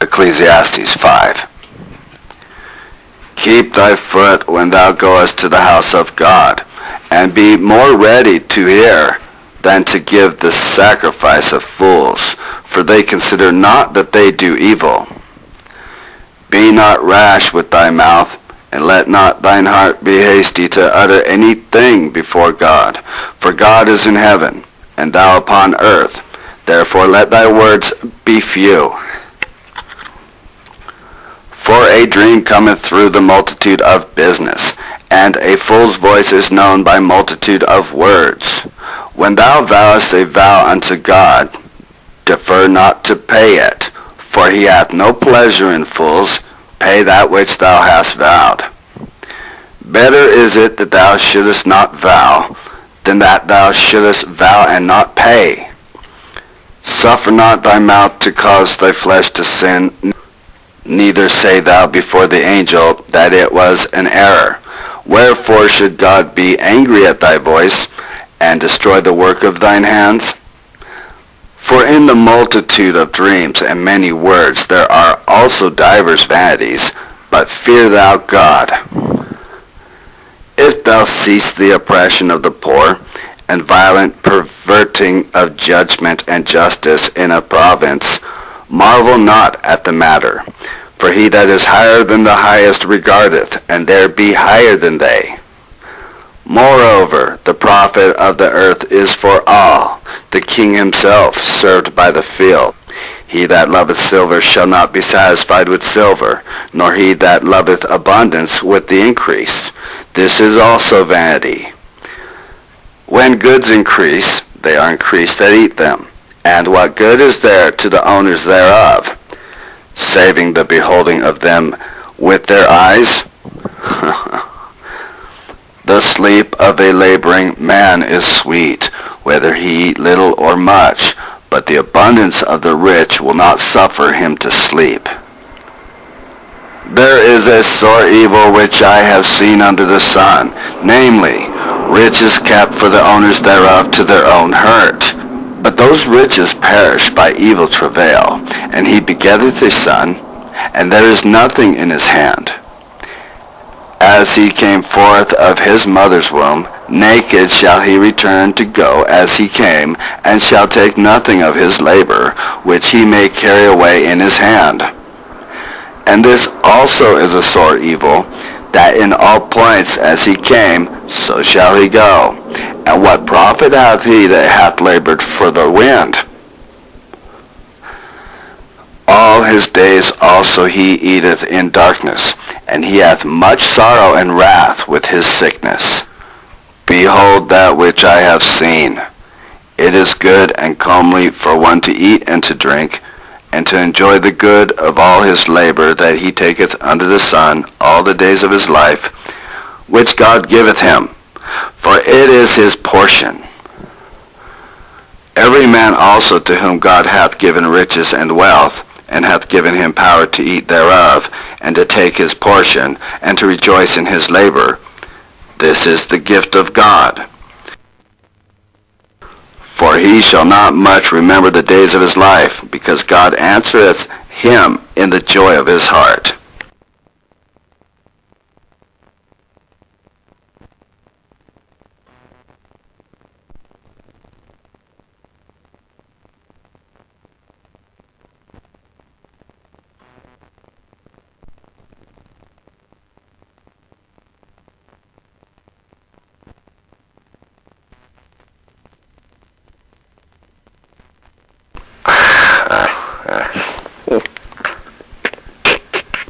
Ecclesiastes 5. Keep thy foot when thou goest to the house of God, and be more ready to hear than to give the sacrifice of fools, for they consider not that they do evil. Be not rash with thy mouth, and let not thine heart be hasty to utter anything before God. For God is in heaven, and thou upon earth. Therefore let thy words be few. For a dream cometh through the multitude of business, and a fool's voice is known by multitude of words. When thou vowest a vow unto God, defer not to pay it, for he hath no pleasure in fools. Pay that which thou hast vowed. Better is it that thou shouldest not vow, than that thou shouldest vow and not pay. Suffer not thy mouth to cause thy flesh to sin, neither say thou before the angel that it was an error. Wherefore should God be angry at thy voice, and destroy the work of thine hands? For in the multitude of dreams and many words there are also divers vanities, but fear thou God. If thou cease the oppression of the poor, and violent perverting of judgment and justice in a province, marvel not at the matter. For he that is higher than the highest regardeth, and there be higher than they. Moreover, the profit of the earth is for all, the king himself served by the field. He that loveth silver shall not be satisfied with silver, nor he that loveth abundance with the increase. This is also vanity. When goods increase, they are increased that eat them. And what good is there to the owners thereof, saving the beholding of them with their eyes? The sleep of a laboring man is sweet, whether he eat little or much, but the abundance of the rich will not suffer him to sleep. There is a sore evil which I have seen under the sun, namely, riches kept for the owners thereof to their own hurt. But those riches perish by evil travail, and he begetteth a son, and there is nothing in his hand. As he came forth of his mother's womb, naked shall he return to go as he came, and shall take nothing of his labor, which he may carry away in his hand. And this also is a sore evil, that in all points as he came, so shall he go. And what profit hath he that hath labored for the wind? All his days also he eateth in darkness, and he hath much sorrow and wrath with his sickness. Behold that which I have seen. It is good and comely for one to eat and to drink, and to enjoy the good of all his labor that he taketh under the sun all the days of his life, which God giveth him, for it is his portion. Every man also to whom God hath given riches and wealth, and hath given him power to eat thereof, and to take his portion, and to rejoice in his labor, this is the gift of God. For he shall not much remember the days of his life, because God answereth him in the joy of his heart.